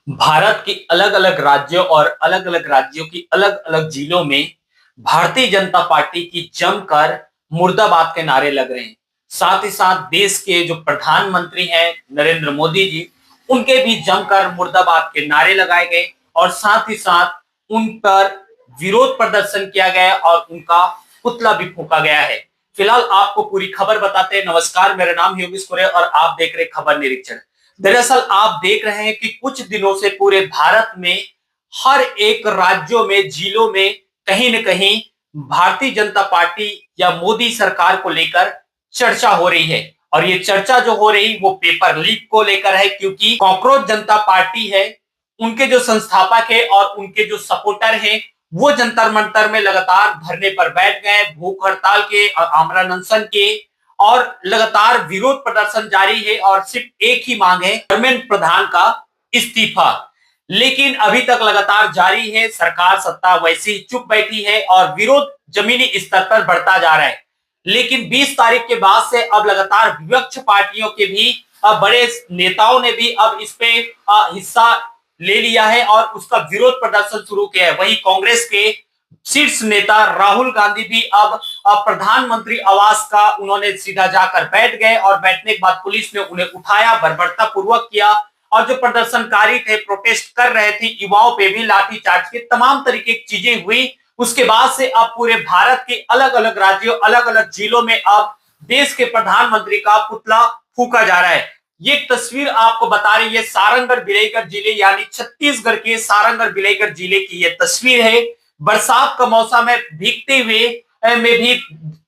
भारत के अलग अलग राज्यों और अलग अलग राज्यों की अलग अलग जिलों में भारतीय जनता पार्टी की जमकर मुर्दाबाद के नारे लग रहे हैं। साथ ही साथ देश के जो प्रधानमंत्री हैं नरेंद्र मोदी जी, उनके भी जमकर मुर्दाबाद के नारे लगाए गए और साथ ही साथ उन पर विरोध प्रदर्शन किया गया और उनका पुतला भी फूंका गया है। फिलहाल आपको पूरी खबर बताते हैं। नमस्कार, मेरा नाम योगेश कुरे और आप देख रहे खबर निरीक्षण। दरअसल आप देख रहे हैं कि कुछ दिनों से पूरे भारत में हर एक राज्यों में, जिलों में कहीं न कहीं भारतीय जनता पार्टी या मोदी सरकार को लेकर चर्चा हो रही है। और ये चर्चा जो हो रही वो पेपर लीक को लेकर है, क्योंकि कॉकरोच जनता पार्टी है, उनके जो संस्थापक है और उनके जो सपोर्टर हैं वो जंतर मंतर में लगातार धरने पर बैठ गए, भूख हड़ताल के, आमरण अनशन के, और लगातार विरोध प्रदर्शन जारी है और सिर्फ एक ही मांग है, धर्मेंद्र प्रधान का इस्तीफा। लेकिन अभी तक लगातार जारी है, सरकार सत्ता वैसे ही चुप बैठी है और विरोध जमीनी स्तर पर बढ़ता जा रहा है। लेकिन 20 तारीख के बाद से अब लगातार विपक्ष पार्टियों के भी बड़े नेताओं ने भी अब इस पे हिस्सा ले लिया है और उसका विरोध प्रदर्शन शुरू किया है। वहीं कांग्रेस के शीर्ष नेता राहुल गांधी भी अब प्रधानमंत्री आवास का उन्होंने सीधा जाकर बैठ गए और बैठने के बाद पुलिस ने उन्हें उठाया, बर्बरता पूर्वक किया और जो प्रदर्शनकारी थे, प्रोटेस्ट कर रहे थे, युवाओं पे भी लाठीचार्ज की तमाम तरीके की चीजें हुई। उसके बाद से अब पूरे भारत के अलग अलग राज्यों, अलग अलग जिलों में अब देश के प्रधानमंत्री का पुतला फूका जा रहा है। ये तस्वीर आपको बता रही है सारंगढ़ बिलाईगढ़ जिले यानी छत्तीसगढ़ के सारंगढ़ बिलाईगढ़ जिले की ये तस्वीर है। बरसात का मौसम है, भीगते हुए में भी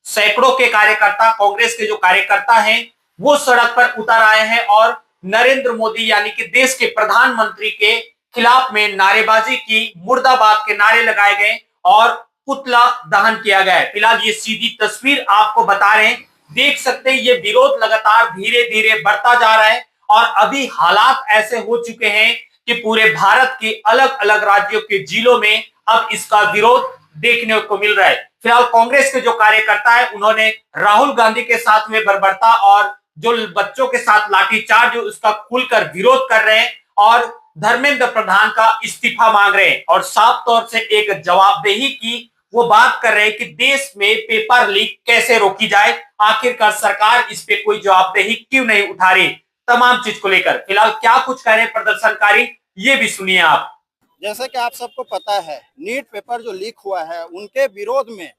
सैकड़ों के कार्यकर्ता, कांग्रेस के जो कार्यकर्ता हैं वो सड़क पर उतर आए हैं और नरेंद्र मोदी यानी कि देश के प्रधानमंत्री के खिलाफ में नारेबाजी की, मुर्दाबाद के नारे लगाए गए और पुतला दहन किया गया है। फिलहाल ये सीधी तस्वीर आपको बता रहे हैं, देख सकते हैं ये विरोध लगातार धीरे धीरे बढ़ता जा रहा है और अभी हालात ऐसे हो चुके हैं कि पूरे भारत के अलग अलग राज्यों के जिलों में अब इसका विरोध देखने को मिल रहा है। फिलहाल कांग्रेस के जो कार्यकर्ता है उन्होंने राहुल गांधी के साथ में बर्बरता और जो बच्चों के साथ लाठीचार्ज उसका खुलकर विरोध कर रहे हैं और धर्मेंद्र प्रधान का इस्तीफा मांग रहे हैं और साफ तौर से एक जवाबदेही की वो बात कर रहे हैं कि देश में पेपर लीक कैसे रोकी जाए, आखिरकार सरकार इस पे कोई जवाबदेही क्यों नहीं उठा रही, तमाम चीज को लेकर फिलहाल क्या कुछ कह रहे हैं प्रदर्शनकारी, ये भी सुनिए आप। जैसे कि आप सबको पता है, नीट पेपर जो लीक हुआ है उनके विरोध में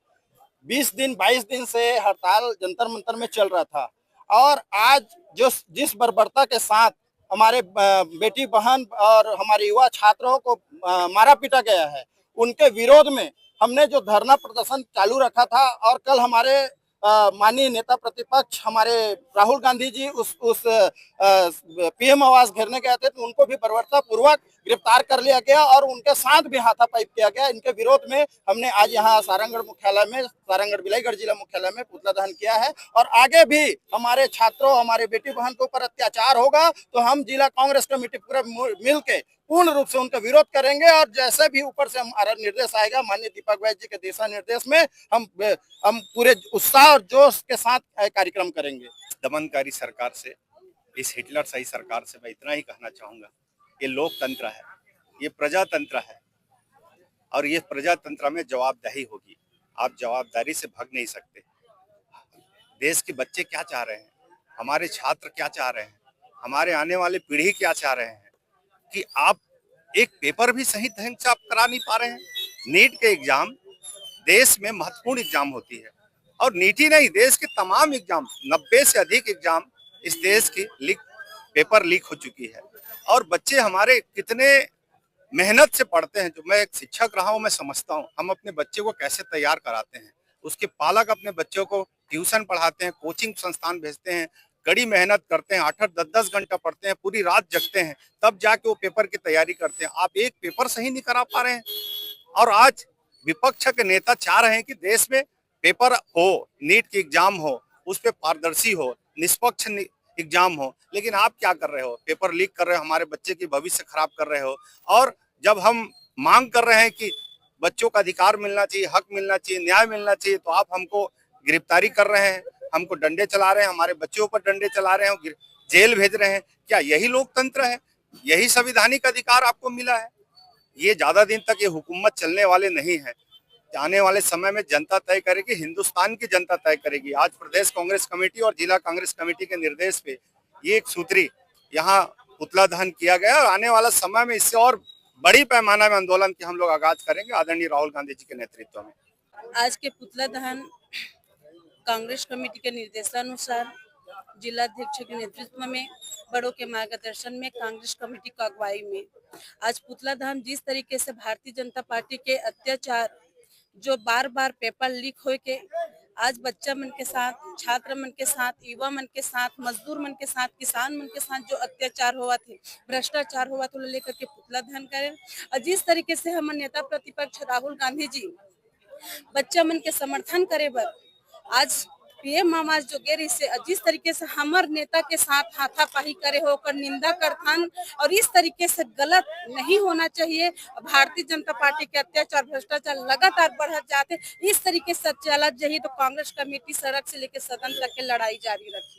20 दिन 22 दिन से हड़ताल जंतर मंतर में चल रहा था। और आज जो जिस बर्बरता के साथ हमारे बेटी बहन और हमारे युवा छात्रों को मारा पीटा गया है, उनके विरोध में हमने जो धरना प्रदर्शन चालू रखा था और कल हमारे माननीय नेता प्रतिपक्ष हमारे राहुल गांधी जी उस पीएम आवास घेरने गए थे, तो उनको भी बर्बरता पूर्वक गिरफ्तार कर लिया गया और उनके साथ भी हाथापाई किया गया। इनके विरोध में हमने आज यहाँ सारंगढ़ मुख्यालय में, सारंगढ़ बिलाईगढ़ जिला मुख्यालय में पुतला दहन किया है। और आगे भी हमारे छात्रों, हमारे बेटी बहन के ऊपर अत्याचार होगा तो हम जिला कांग्रेस कमेटी पूरा मिल के पूर्ण रूप से उनका विरोध करेंगे और जैसे भी ऊपर से हमारा निर्देश आएगा माननीय दीपक वैद्य जी के दिशा निर्देश में हम पूरे उत्साह और जोश के साथ कार्यक्रम करेंगे। दमनकारी सरकार से, इस हिटलरशाही सरकार से मैं इतना ही कहना चाहूंगा, ये लोकतंत्र है, ये प्रजातंत्र है और ये प्रजातंत्र में जवाबदेही होगी। आप जवाबदारी से भाग नहीं सकते। देश के बच्चे क्या चाह रहे हैं, हमारे छात्र क्या चाह रहे हैं, हमारे आने वाली पीढ़ी क्या चाह रहे हैं कि आप एक पेपर भी सही ढंग से आप करा नहीं पा रहे हैं। नीट के एग्जाम देश में महत्वपूर्ण एग्जाम होती है और नीट ही नहीं, देश के तमाम एग्जाम, 90 से अधिक एग्जाम इस देश की पेपर लीक हो चुकी है। और बच्चे हमारे कितने मेहनत से पढ़ते हैं। जो मैं एक शिक्षक रहा हूं, मैं समझता हूं हम अपने बच्चे को कैसे तैयार कराते हैं। उसके पालक अपने बच्चों को ट्यूशन पढ़ाते हैं, कोचिंग संस्थान भेजते हैं, कड़ी मेहनत करते हैं, 8-8 10-10 घंटा पढ़ते हैं, पूरी रात जगते हैं, तब जाके वो पेपर की तैयारी करते हैं। आप एक पेपर सही नहीं करा पा रहे हैं और आज विपक्ष के नेता चाह रहे हैं कि देश में पेपर हो, नीट की एग्जाम हो, उस पर पारदर्शी हो, निष्पक्ष एग्जाम हो, लेकिन आप क्या कर रहे हो, पेपर लीक कर रहे हो, हमारे बच्चे की भविष्य खराब कर रहे हो। और जब हम मांग कर रहे हैं कि बच्चों का अधिकार मिलना चाहिए, हक मिलना चाहिए, न्याय मिलना चाहिए, तो आप हमको गिरफ्तारी कर रहे हैं, हमको डंडे चला रहे हैं, हमारे बच्चों पर डंडे चला रहे हैं, जेल भेज रहे हैं। क्या यही लोकतंत्र है? यही संवैधानिक अधिकार आपको मिला है। ये ज्यादा दिन तक ये हुकूमत चलने वाले नहीं है। आने वाले समय में जनता तय करेगी, हिंदुस्तान की जनता तय करेगी। आज प्रदेश कांग्रेस कमेटी और जिला कांग्रेस कमेटी के निर्देश पे ये एक सूत्री यहाँ पुतला दहन किया गया और आने वाला समय में इससे और बड़ी पैमाना में आंदोलन की हम लोग आगाज करेंगे आदरणीय राहुल गांधी जी के नेतृत्व में। आज के पुतला दहन कांग्रेस कमेटी के निर्देशानुसार जिलाध्यक्ष के नेतृत्व में बड़ों के मार्गदर्शन में कांग्रेस कमेटी की अगुवाई में आज पुतला दहन जिस तरीके से भारतीय जनता पार्टी के अत्याचार जो बार बार पेपर लीक हो के आज बच्चा मन के साथ, छात्र मन के साथ, युवा मन के साथ, मजदूर मन के साथ, किसान मन के साथ जो अत्याचार हुआ थे, भ्रष्टाचार हुआ तो लेकर के पुतला दहन करें। और जिस तरीके से हम नेता प्रतिपक्ष राहुल गांधी जी बच्चा मन के समर्थन करे बर आज पीएम आवास जो गेरी से जिस तरीके से हमार नेता के साथ हाथापाही करे होकर निंदा करथन और इस तरीके से गलत नहीं होना चाहिए। भारतीय जनता पार्टी के अत्याचार भ्रष्टाचार लगातार बढ़त जाते, इस तरीके से चलत जही तो कांग्रेस कमेटी सड़क से लेकर सदन तक के लड़ाई जारी रखी।